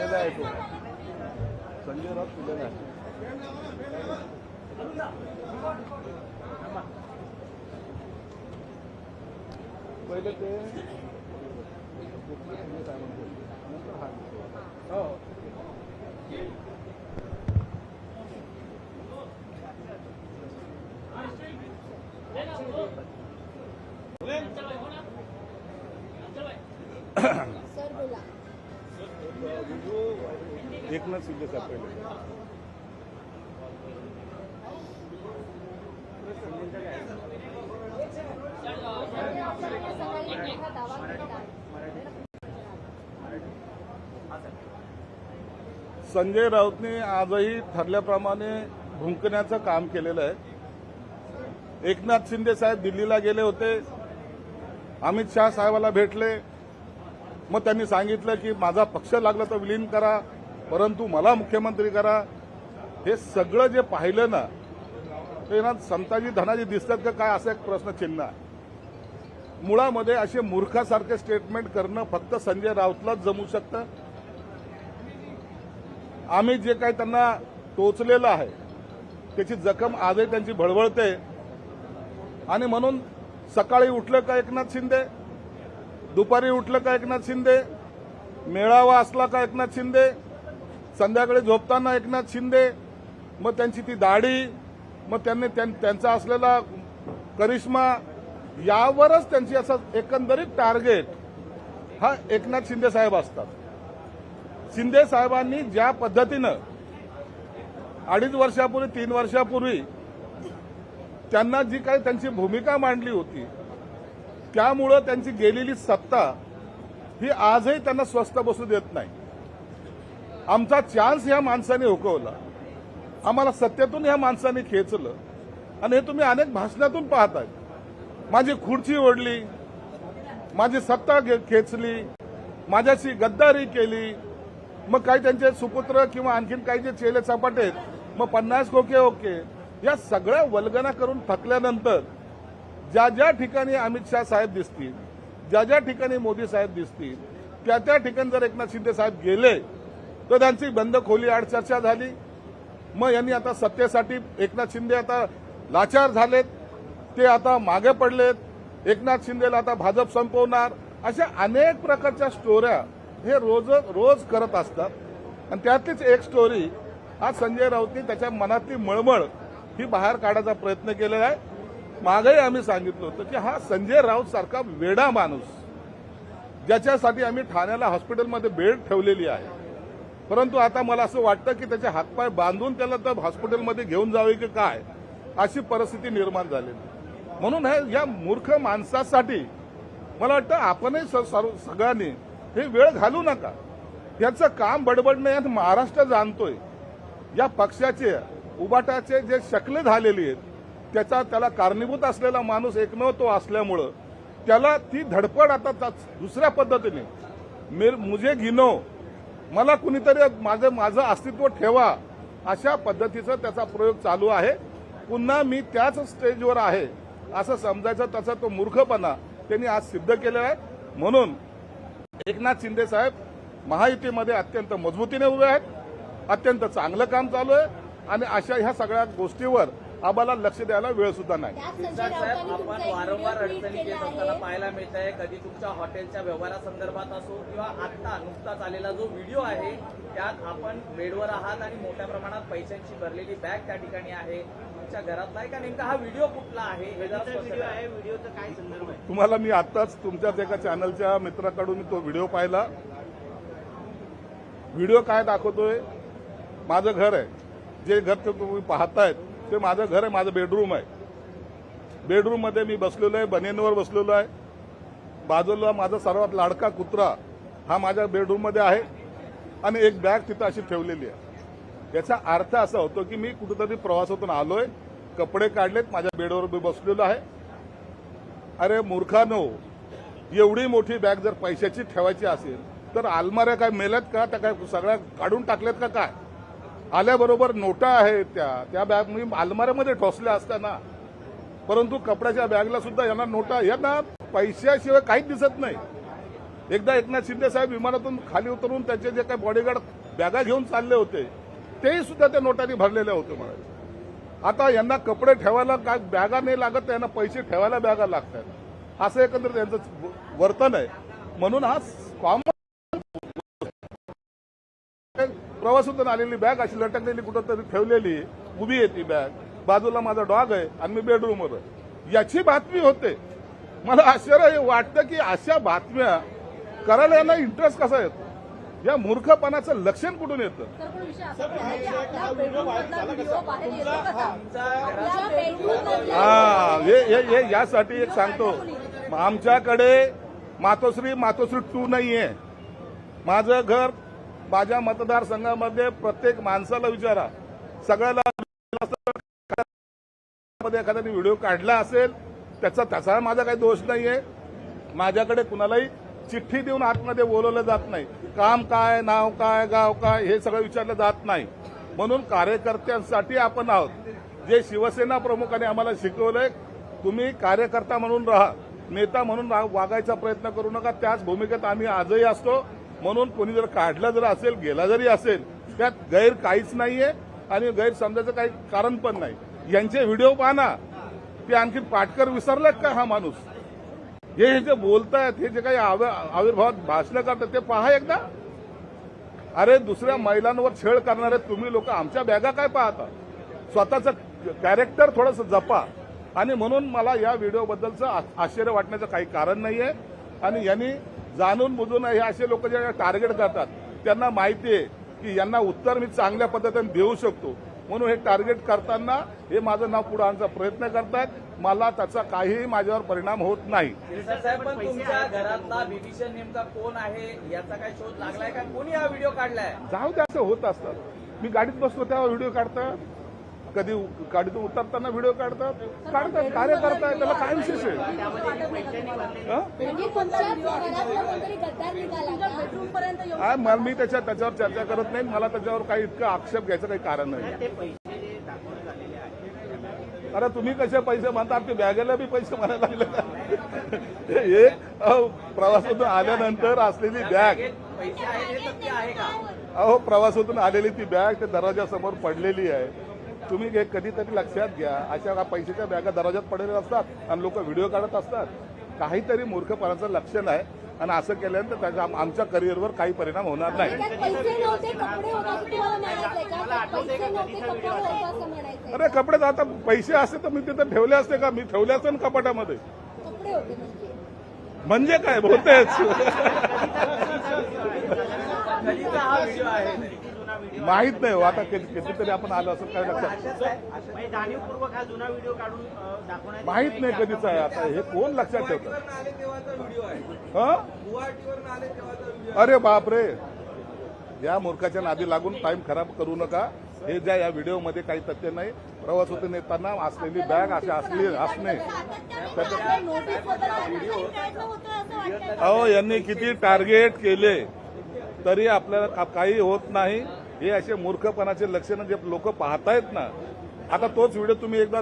दिलेला आहे तो संजय राऊत दिलेला आहे. पहिले ते हो सर बोला. एकनाथ शिंदे साहेब पहिले संजय राऊतने आजही ठरल्याप्रमाणे भुंकण्याचं काम केलेलं आहे. एकनाथ शिंदे साहेब दिल्लीला गेले होते, अमित शहा साहेबाला भेटले, मग त्यांनी सांगितलं की माझा पक्ष लागला तर विलीन करा, परंतु मला मुख्यमंत्री करा. हे सगळं जे पाहिलं ना ते ना संताजी धनाजी दिसतात का काय असं एक प्रश्नचिन्ह आहे. मुळामध्ये असे मूर्खासारखे स्टेटमेंट करणं फक्त संजय राऊतलाच जमू शकतं. आम्ही जे काही त्यांना टोचलेलं आहे त्याची जखम आजही त्यांची भळवळते. आणि म्हणून सकाळी उठलं का एकनाथ शिंदे, दुपारी उठलं का एकनाथ शिंदे, मेळावा असला का एकनाथ शिंदे, संध्याकाळी झोपताना एकनाथ शिंदे, मग त्यांची ती दाढी, मग त्यांनी त्यांचा असलेला करिश्मा, यावरच त्यांची असं एकंदरीत टार्गेट हा एकनाथ शिंदे साहेब असतात. शिंदे साहेबांनी ज्या पद्धतीनं 2.5 वर्षापूर्वी 3 वर्षापूर्वी त्यांना जी काही त्यांची भूमिका मांडली होती त्यामुळं त्यांची गेलेली सत्ता ही आजही त्यांना स्वस्थ बसू देत नाही. आमचा चान्स ह्या माणसाने हुकवला, आम्हाला सत्तेतून ह्या माणसाने खेचलं आणि हे तुम्ही अनेक भाषणातून पाहताय. माझी खुर्ची ओढली, माझी सत्ता खेचली, माझ्याशी गद्दारी केली, मग काही त्यांचे सुपुत्र किंवा आणखीन काही जे चेले चपाटे मग 50 खोके ओके, या सगळ्या वल्गना करून थकल्यानंतर ज्या ज्या ठिकाणी अमित शहा साहेब दिसतील, ज्या ज्या ठिकाणी मोदी साहेब दिसतील, त्या त्या ठिकाणी जर एकनाथ शिंदे साहेब गेले तर त्यांची बंद खोली आड चर्चा झाली. मग यांनी आता सत्तेसाठी एकनाथ शिंदे आता लाचार झालेत, ते आता मागे पडलेत, एकनाथ शिंदेला आता भाजप संपवणार, अशा अनेक प्रकारच्या स्टोऱ्या हे रोज करत असतात. आणि त्यातलीच एक स्टोरी आज संजय राऊतनी त्याच्या मनातली मळमळ ही बाहेर काढायचा प्रयत्न केलेला आहे. मागेही आम्ही सांगितलं होतं की हा संजय राऊत सारखा वेडा माणूस, ज्याच्यासाठी आम्ही ठाण्याला हॉस्पिटलमध्ये बेड ठेवलेली आहे, परंतु आता मला असं वाटतं की त्याचे हातपाय बांधून त्याला तर हॉस्पिटलमध्ये घेऊन जावे की काय अशी परिस्थिती निर्माण झालेली. म्हणून या मूर्ख माणसासाठी मला वाटतं आपणही सगळ्यांनी हे वेळ घालू नका. याचं काम बडबडणं यात महाराष्ट्र जाणतोय. या पक्षाचे उबाटाचे जे शकले झालेली आहेत त्याला कारणीभूत असलेला माणूस एकमेव तो असल्यामुळं त्याला ती धडपड आता दुसऱ्या पद्धतीने मुझे गिनो, मला कुणीतरी माझं अस्तित्व ठेवा, अशा पद्धतीचा त्याचा प्रयोग चालू आहे. पुन्हा मी त्याच स्टेजवर आहे असं समजायचा त्याचा तो मूर्खपणा त्यांनी आज सिद्ध केलेला आहे. म्हणून एकनाथ शिंदे साहेब महायुतीमध्ये अत्यंत मजबूतीने उभे आहेत, अत्यंत चांगलं काम चालू आहे आणि अशा ह्या सगळ्या गोष्टीवर आम्हाला लक्ष द्यायला वेळ सुद्धा नाही. साहेब, आपण वारंवार अडचणीत येत असताना पाहायला मिळत आहे, कधी तुमच्या हॉटेलच्या व्यवहारासंदर्भात असो किंवा आता नुकताच आलेला जो व्हिडिओ आहे त्यात आपण बेडवर आहात आणि मोठ्या प्रमाणात पैशांची भरलेली बॅग त्या ठिकाणी आहे. तुमच्या घरातला आहे का नेमका हा व्हिडिओ कुठला आहे? व्हिडिओचं काय संदर्भ आहे? तुम्हाला मी आताच तुमच्याच एका चॅनलच्या मित्राकडून तो व्हिडिओ पाहिला. व्हिडिओ काय दाखवतोय? माझं घर आहे, जे घर तुम्ही पाहतायत ते माझं घर आहे, माझं बेडरूम आहे. बेडरूम मध्ये मी बसलेलो आहे, बनियनवर बसलेलो आहे. बाजूला माझा सर्वात लाडका कुत्रा हा माझ्या बेडरूम मध्ये आहे आणि एक बॅग तिथं अशी ठेवलेली आहे. याचा अर्थ असा होतो की मी कुठेतरी प्रवासातून आलोय, कपडे काढलेत, माझ्या बेडवर मी बसलेलो आहे. अरे मूर्खानो, एवढी मोठी बॅग जर पैशाची ठेवायची असेल तर अलमाऱ्या काय मेल्यात का? त्या काय सगळ्या काढून टाकल्यात का काय? आल्याबरोबर नोटा आहेत त्या बॅग मी अलमाऱ्यामध्ये ठोसल्या असताना, परंतु कपड्याच्या बॅगला सुद्धा यांना नोटा, यांना पैशाशिवाय काहीच दिसत नाही. एकदा एकनाथ शिंदे साहेब विमानातून खाली उतरून त्यांचे जे काही बॉडीगार्ड बॅगा घेऊन चालले होते तेही सुद्धा त्या नोटांनी भरलेले होते म्हणाले. आता यांना कपडे ठेवायला काय बॅगा नाही लागत, त्यांना पैसे ठेवायला बॅगा लागतात, असं एकंदर त्यांचं वर्तन आहे. म्हणून हा कॉमन प्रवासातून आलेली बॅग अशी लटकलेली कुठंतरी ठेवलेली उभी आहे ती बॅग, बाजूला माझा डॉग आहे आणि मी बेडरूमवर आहे, याची बातमी होते. मला आश्चर्य वाटतं की अशा बातम्या करायला यांना इंटरेस्ट कसा येतो, या मूर्खपणाचं लक्षण कुठून येतं. हा हे यासाठी एक सांगतो, आमच्याकडे मातोश्री 2 नाहीये. माझं घर माझ्या मतदारसंघामध्ये प्रत्येक माणसाला विचारा, सगळ्याला एखाद्याने व्हिडिओ काढला असेल त्याचा माझा काही दोष नाहीये. माझ्याकडे कुणालाही चिठ्ठी देऊन आतमध्ये बोलवलं जात नाही, काम काय, नाव काय, गाव काय हे सगळं विचारलं जात नाही. म्हणून कार्यकर्त्यांसाठी आपण आहोत. जे शिवसेना प्रमुखांनी आम्हाला शिकवलंय, तुम्ही कार्यकर्ता म्हणून राहा, नेता म्हणून वागायचा प्रयत्न करू नका. त्याच भूमिकेत आम्ही आजही असतो. म्हणून कोणी जर काढला जर असेल, गेला जरी असेल, त्यात गैर काहीच नाहीये आणि गैरसमजाचं काही कारण पण नाही. यांचे व्हिडिओ पहा ना, ते आणखी पाटकर विसरलेत का हा माणूस? हे जे बोलतायत, हे जे काही आविर्भावात भाषणं करतात ते पहा एकदा. अरे दुसऱ्या महिलांवर छळ करणारे तुम्ही लोक आमच्या बॅगा काय पाहता? स्वतःचं कॅरेक्टर थोडंसं जपा. आणि म्हणून मला या व्हिडिओबद्दलचं आश्चर्य वाटण्याचं काही कारण नाहीये. आणि यांनी जाणून बुजून हे असे लोक जे टार्गेट करतात त्यांना माहिती आहे की यांना उत्तर मी चांगल्या पद्धतीने देऊ शकतो, म्हणून हे टार्गेट करताना हे माझं नाव पुढे आणण्याचा प्रयत्न करतात. मला त्याचा काहीही माझ्यावर परिणाम होत नाही. साहेब, पण तुमच्या घरातला बिभीषण नेमका कोण आहे याचा काय शोध लागलाय का? कोणी हा व्हिडिओ काढलाय? जाऊ दे, असं होत असतं. मी गाडीत बसतो तेव्हा व्हिडिओ काढतात, कधी गाडीतून उतरताना व्हिडिओ काढतात. कार्य करताय, त्याला काय विशेष आहे? मी त्याच्यावर चर्चा करत नाही. मला त्याच्यावर काही इतकं आक्षेप घ्यायचं काही कारण नाही. अरे तुम्ही कसे पैसे म्हणतात, ते बॅगेला बी पैसे म्हणायला लागले. हे प्रवासातून आल्यानंतर असलेली बॅग, अहो प्रवासातून आलेली ती बॅग ते दरवाजासमोर पडलेली आहे. तुम्ही कधीतरी लक्षात घ्या, अशा पैशाच्या बॅगा दरवाजात पडलेल्या असतात आणि लोक व्हिडिओ काढत असतात. काहीतरी मूर्खपणाचं लक्षण आहे आणि असं केल्यानंतर त्याचा आमच्या करिअरवर काही परिणाम होणार नाही. अरे कपडे आता पैसे असते तर मी तिथे ठेवले असते का? मी ठेवले असते ना कपाटामध्ये. म्हणजे काय बोलतेच? माहित नाही हो, आता कितीतरी आपण आलो असं काय लक्षात माहित नाही कधीच आहे. आता हे कोण लक्षात ठेवतं? अरे बापरे, या मूर्खाच्या नादी लागून टाइम खराब करू नका. हे ज्या या व्हिडिओमध्ये काही तथ्य नाही. प्रवासातून येताना असलेली बॅग अशी असणे, अहो यांनी किती टार्गेट केले तरी आपल्याला काही होत नाही. हे असे मूर्खपणाचे लक्षण जे लोक पाहतायत ना, आता तोच व्हिडिओ तुम्ही एकदा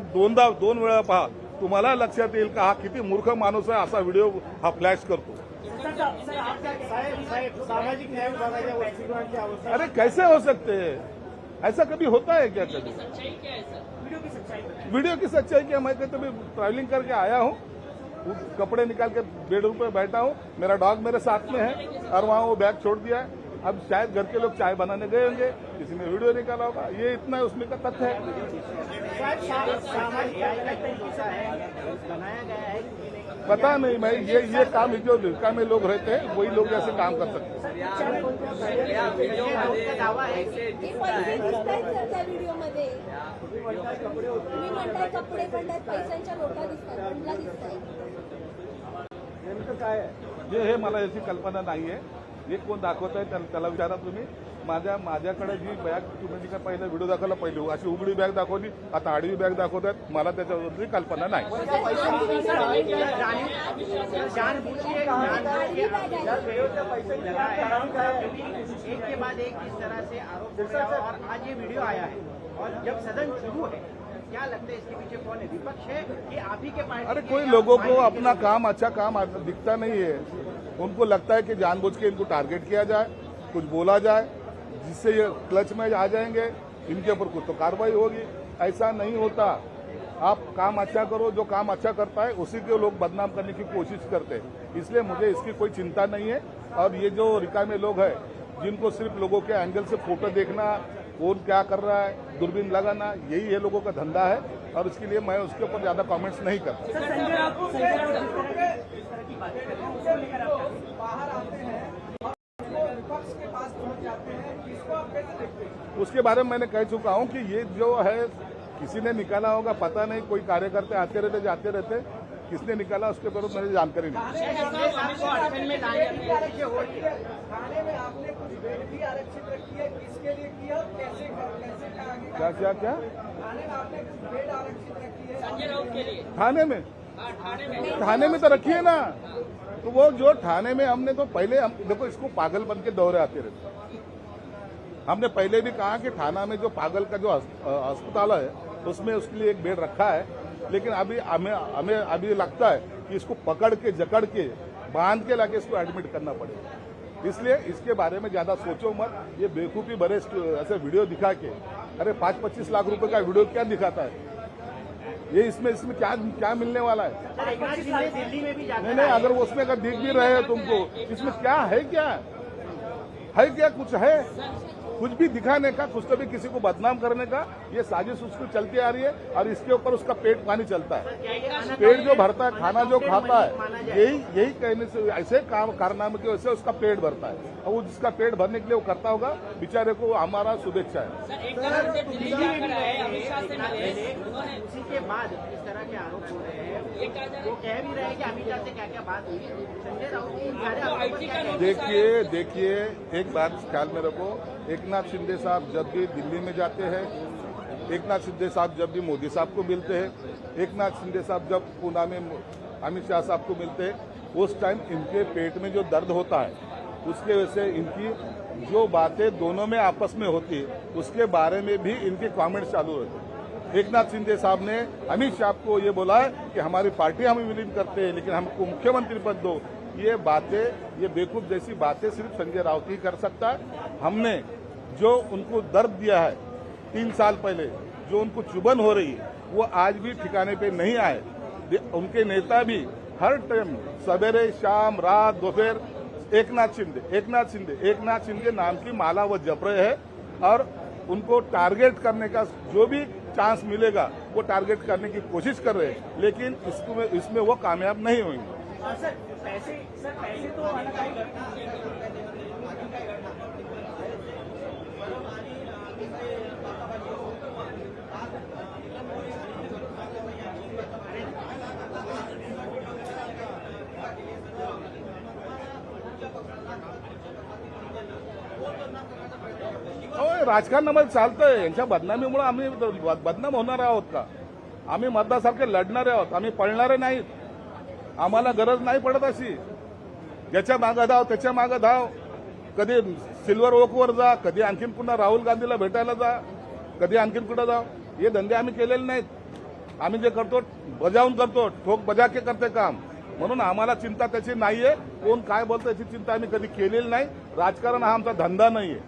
दोन वेळा पहा, तुम्हाला लक्षात येईल का हा किती मूर्ख माणूस आहे. असा व्हिडिओ हा फ्लॅश करतो. सामाजिक न्याय विभागाच्या वसतिगृहांची अवस्था, अरे कैसे हो सकते हैं? ऐसा कभी होता है क्या? कभी वीडियो की सच्चाई क्या? मैं कहते मैं ट्रैवलिंग करके आया हूँ, कपड़े निकाल के बेडरूम पे बैठा हूँ, मेरा डॉग मेरे साथ में है और वहाँ वो बैग छोड़ दिया है. अब शायद घर के लोग चाय बनाने गए होंगे, किसी ने वीडियो निकाला होगा. ये इतना उसमें का तथ्य है. सामाजिक बनाया गया है, पता नहीं. मैं ये काम जो दुर्गा में लोग रहते हैं वही लोग ऐसे काम कर सकते हैं. दावा है कपडे पडतात, पैशांच्या नोटा दिसतात, बंडला दिसतात. नेमकं काय आहे हे मला याची कल्पना नाहीये. हे कोण दाखवत आहे त्याला विचारा तुम्ही. माझ्याकडे जी बॅग तुम्ही जी काय पहिला व्हिडिओ दाखवला, पहिली अशी उघडी बॅग दाखवली, आता आडवी बॅग दाखवतात. मला त्याच्यावरची कल्पना नाही. एक के बाद एक इस तरह से आरोप हो रहा है और आज ये वीडियो आया है और जब सदन शुरू है क्या लगता है इसके पीछे कौन है? विपक्ष है कि आप ही के पार्टी? अरे कोई लोगों को अपना काम अच्छा काम दिखता नहीं है. उनको लगता है कि जानबूझ के इनको टारगेट किया जाए, कुछ बोला जाए जिससे ये क्लच में आ जाएंगे, इनके ऊपर कुछ तो कार्रवाई होगी। ऐसा नहीं होता। आप काम अच्छा करो, जो काम अच्छा करता है उसी को लोग बदनाम करने की कोशिश करते हैं। इसलिए मुझे इसकी कोई चिंता नहीं है। और ये जो रिकामे लोग हैं जिनको सिर्फ लोगों के एंगल से फोटो देखना, कौन क्या कर रहा है, दूरबीन लगाना, यही ये लोगों का धंधा है और इसके लिए मैं उसके ऊपर ज्यादा कमेंट्स नहीं करता। उसके बारे में मैंने कह चुका हूं कि ये जो है किसी ने निकाला होगा, पता नहीं, कोई कार्यकर्ता आते रहते जाते रहते, किसने निकाला उसके बारे में मेरी जानकारी नहीं। थाने में आपने कुछ बेड भी आरक्षित रखी है, किसके लिए किया और कैसे क्या क्या क्या थाने में आपने कुछ बेड आरक्षित रखी है संजय राउत के लिए? थाने में तो रखी है ना। तो वो जो थाने में हमने तो पहले देखो इसको पागल बन के दौरे आते रहते। हमने पहले भी कहा कि थाना में जो पागल का जो अस्पताल है उसमें उसके लिए एक बेड रखा है, लेकिन अभी हमें अभी लगता है कि इसको पकड़ के जकड़ के बांध के लाके इसको एडमिट करना पड़ेगा। इसलिए इसके बारे में ज्यादा सोचो मत। ये बेवकूफी भरे ऐसे वीडियो दिखा के, अरे 5-25 लाख रुपए का वीडियो क्या दिखाता है ये? इसमें क्या मिलने वाला है? दिल्ली में भी नहीं, अगर वो उसमें अगर दिख भी रहे हैं तुमको, इसमें क्या है? क्या कुछ है? कुछ भी दिखाने का, कुछ तो भी किसी को बदनाम करने का ये साजिश उसको चलती आ रही है और इसके ऊपर उसका पेट पानी चलता है। पेट जो भरता है, खाना जो खाता है, यही कहने से ऐसे कारनामे की वजह से उसका पेट भरता है। और वो जिसका पेट भरने के लिए वो करता होगा, बेचारे को हमारा शुभेच्छा है। उसी के बाद इस तरह के आरोप हो रहे हैं, वो कह भी रहे हैं कि अमित शाह से क्या क्या बात हुई, संजय राउत की देखिए एक बात ख्याल में रखो। एकनाथ शिंदे साहब जब भी दिल्ली में जाते हैं, एकनाथ शिंदे साहब जब भी मोदी साहब को मिलते हैं, एकनाथ शिंदे साहब जब पूना में अमित शाह साहब को मिलते हैं, उस टाइम इनके पेट में जो दर्द होता है उसके वजह से इनकी जो बातें दोनों में आपस में होती है उसके बारे में भी इनके कमेंट्स चालू रहते हैं। एकनाथ शिंदे साहब ने अमित शाह को ये बोला है कि हमारी पार्टी हम विलीन करते हैं लेकिन हमको मुख्यमंत्री पद दो। ये बातें, ये बेवकूफ जैसी बातें सिर्फ संजय राउत ही कर सकता है। हमने जो उनको दर्द दिया है 3 साल पहले, जो उनको चुभन हो रही है, वो आज भी ठिकाने पे नहीं आए। उनके नेता भी हर टाइम सवेरे शाम रात दोपहर एकनाथ शिंदे नाम की माला वो जप रहे हैं और उनको टारगेट करने का जो भी चांस मिलेगा वो टारगेट करने की कोशिश कर रहे हैं, लेकिन इसमें वो कामयाब नहीं होंगे। सर पैसे तो राजकारणामध्ये चालतंय, यांच्या बदनामीमुळे आम्ही बदनाम होणार आहोत का? आम्ही मतदारासारखे लढणारे आहोत, आम्ही पळणारे नाहीत। आम्हाला गरज नाही पडत अशी। ज्याच्या मागं धाव त्याच्या मागं धाव, कधी सिल्वर ओकवर जा, कधी आणखीन पुन्हा राहुल गांधीला भेटायला जा, कधी आणखीन कुठं जाव, हे धंदे आम्ही केलेले नाहीत। आम्ही जे करतो बजावून करतो, ठोक बजा के करते काम, म्हणून आम्हाला चिंता त्याची नाहीये। कोण काय बोलतं याची चिंता आम्ही कधी केलेली नाही। राजकारण हा आमचा धंदा नाहीये।